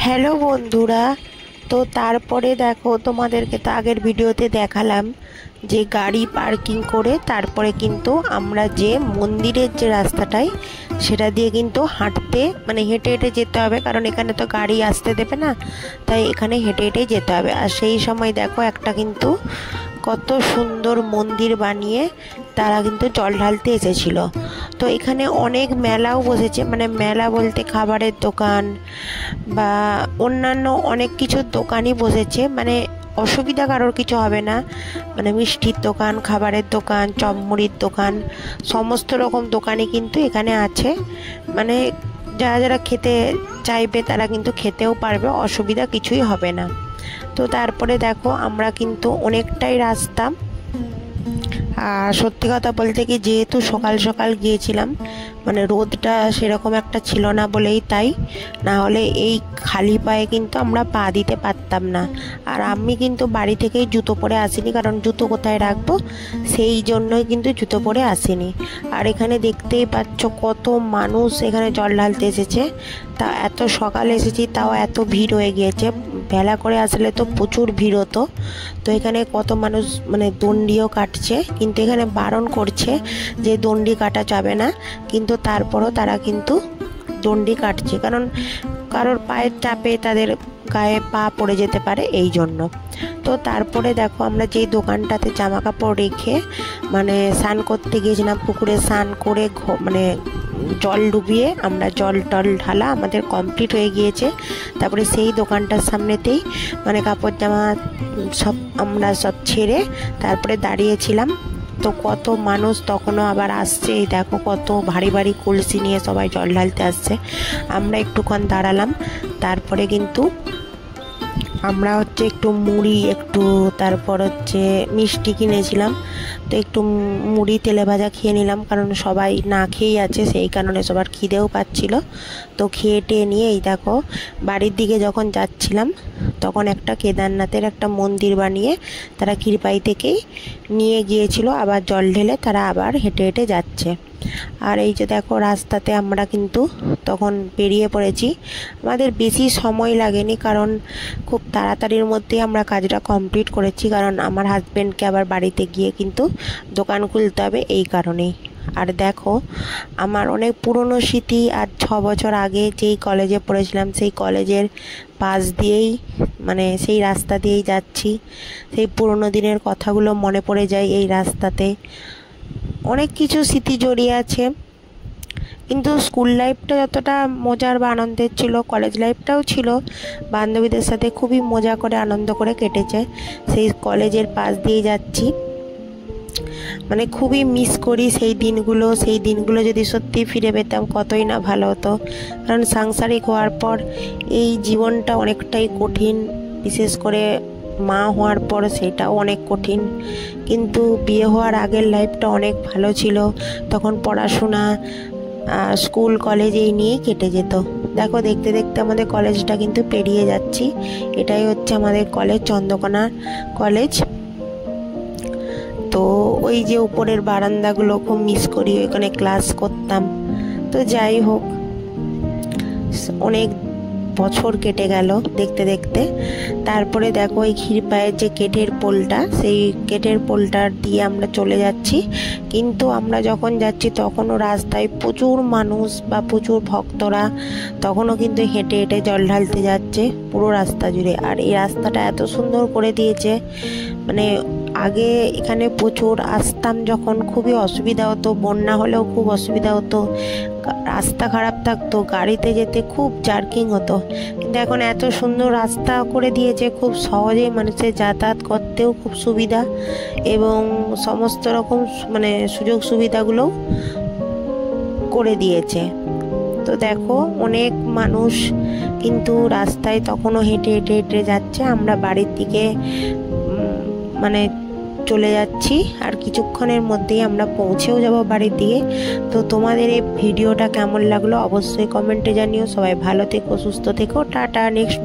Hello বন্ধুরা, তো তারপরে দেখো তোমাদেরকে তো আগের ভিডিওতে দেখালাম যে গাড়ি পার্কিং করে তারপরে কিন্তু আমরা যে মন্দিরের যে রাস্তাটায় সেটা দিয়ে কিন্তু হাঁটতে হেঁটে হেঁটে যেতে হবে, কারণ এখানে তো গাড়ি আসতে দেবে না, তাই এখানে হেঁটে হেঁটেই যেতে হবে। আর সেই সময় দেখো একটা কিন্তু কত সুন্দর মন্দির বানিয়ে তারা কিন্তু জল ঢালতে এসেছিল। তো এখানে অনেক মেলাও বসেছে, মেলা বলতে খাবারের দোকান বা অন্যান্য অনেক কিছুর দোকানই বসেছে। অসুবিধা কারোর কিছু হবে না। মিষ্টির দোকান, খাবারের দোকান, চপমুড়ির দোকান, সমস্ত রকম দোকানই কিন্তু এখানে আছে। যারা যারা খেতে চাইবে তারা কিন্তু খেতেও পারবে, অসুবিধা কিছুই হবে না। তো তারপরে দেখো আমরা কিন্তু অনেকটাই রাস্তা, আর সত্যি কথা বলতে কি যেহেতু সকাল সকাল গিয়েছিলাম, রোদটা সেরকম একটা ছিল না বলেই তাই, না হলে এই খালি পায়ে কিন্তু আমরা পা দিতে পারতাম না। আর আমি কিন্তু বাড়ি থেকেই জুতো পরে আসিনি, কারণ জুতো কোথায় রাখবো সেই জন্যই কিন্তু জুতো পরে আসিনি। আর এখানে দেখতেই পাচ্ছ কত মানুষ এখানে জল ঢালতে এসেছে। তা এত সকালে এসেছি তাও এত ভিড় হয়ে গিয়েছে। ভেলা করে আসলে তো প্রচুর ভিড় হতো। তো এখানে কত মানুষ দণ্ডিও কাটছে, কিন্তু এখানে বারণ করছে যে দণ্ডি কাটা যাবে না, কিন্তু তারপরও তারা কিন্তু দণ্ডি কাটছে, কারণ কারোর পায়ের চাপে তাদের গায়ে পা পড়ে যেতে পারে, এই জন্য। তো তারপরে দেখো আমরা যেই দোকানটাতে জামা কাপড় রেখে স্নান করতে গিয়েছিলাম, পুকুরে স্নান করে জল ডুবিয়ে আমরা জল টল ঢালা আমাদের কমপ্লিট হয়ে গিয়েছে। তারপরে সেই দোকানটার সামনেতেই কাপড় জামা আমরা সব ছেড়ে তারপরে দাঁড়িয়েছিলাম। তো কত মানুষ তখনও আবার আসছে, এই দেখো কত ভারী ভারী কলসি নিয়ে সবাই জল ঢালতে আসছে। আমরা একটুক্ষণ দাঁড়ালাম, তারপরে কিন্তু আমরা একটু মুড়ি, তারপর মিষ্টি কিনেছিলাম। তো একটু মুড়ি তেলে ভাজা খেয়ে নিলাম, কারণ সবাই না খেয়েই আছে, সেই কারণে সবার খিদেও পাচ্ছিল। তো খেয়ে টেয়ে নিয়ে এই দেখো বাড়ির দিকে যখন যাচ্ছিলাম, তখন একটা কেদারনাথের একটা মন্দির বানিয়ে তারা ক্ষীরপাই থেকেই নিয়ে গিয়েছিল, আবার জল ঢেলে তারা আবার হেঁটে হেঁটে যাচ্ছে। আর এই যে দেখো রাস্তাতে আমরা কিন্তু তখন বেরিয়ে পড়েছি। আমাদের বেশি সময় লাগেনি, কারণ খুব তাড়াতাড়ির মধ্যেই আমরা কাজটা কমপ্লিট করেছি, কারণ আমার হাজব্যান্ডকে আবার বাড়িতে গিয়ে কিন্তু দোকান খুলতে হবে, এই কারণেই। আর দেখো আমার অনেক পুরনো স্মৃতি, আর 6 বছর আগে যেই কলেজে পড়েছিলাম সেই কলেজের পাশ দিয়েই সেই রাস্তা দিয়েই যাচ্ছি। সেই পুরনো দিনের কথাগুলো মনে পড়ে যায় এই রাস্তাতে। অনেক কিছু স্মৃতি জড়িয়ে আছে, কিন্তু স্কুল লাইফটা যতটা মজার বা আনন্দের ছিল, কলেজ লাইফটাও ছিল। বান্ধবীদের সাথে খুবই মজা করে আনন্দ করে কেটেছে। সেই কলেজের পাশ দিয়ে যাচ্ছি, খুবই মিস করি সেই দিনগুলো যদি সত্যি ফিরে পেতাম কতই না ভালো হতো। কারণ সাংসারিক হওয়ার পর এই জীবনটা অনেকটাই কঠিন, বিশেষ করে মা হওয়ার পর সেটাও অনেক কঠিন। কিন্তু বিয়ে হওয়ার আগের লাইফটা অনেক ভালো ছিল, তখন পড়াশোনা, স্কুল, কলেজ এই নিয়েই কেটে যেত। দেখো দেখতে দেখতে আমাদের কলেজটা কিন্তু পেরিয়ে যাচ্ছি। এটাই হচ্ছে আমাদের কলেজ, চন্দ্রকোনা কলেজ। তো ওই যে উপরের বারান্দাগুলো খুব মিস করি, ওইখানে ক্লাস করতাম। তো যাই হোক, অনেক বছর কেটে গেল দেখতে দেখতে। তারপরে দেখো এই ক্ষীরপাইয়ের যে কেটের পোলটা, সেই কেটের পোলটার দিয়ে আমরা চলে যাচ্ছি। কিন্তু আমরা যখন যাচ্ছি তখনও রাস্তায় প্রচুর মানুষ বা প্রচুর ভক্তরা তখনও কিন্তু হেঁটে হেঁটে জল ঢালতে যাচ্ছে পুরো রাস্তা জুড়ে। আর এই রাস্তাটা এত সুন্দর করে দিয়েছে, আগে এখানে প্রচুর আসতাম যখন খুবই অসুবিধা হতো, বন্যা হলেও খুব অসুবিধা হতো, রাস্তা খারাপ থাকতো, গাড়িতে যেতে খুব জার্কিং হতো। কিন্তু এখন এত সুন্দর রাস্তা করে দিয়েছে, খুব সহজেই মানুষের যাতায়াত করতেও খুব সুবিধা, এবং সমস্ত রকম সুযোগ সুবিধাগুলোও করে দিয়েছে। তো দেখো অনেক মানুষ কিন্তু রাস্তায় তখনও হেঁটে হেঁটে হেঁটে যাচ্ছে। আমরা বাড়ির দিকে চলে যাচ্ছি, আর কিছুক্ষণের মধ্যেই আমরা পৌঁছেও যাব বাড়ির দিকে। তো তোমাদের এই ভিডিওটা কেমন লাগলো অবশ্যই কমেন্টে জানিও। সবাই ভালো থেকো, সুস্থ থেকো, টাটা। নেক্সট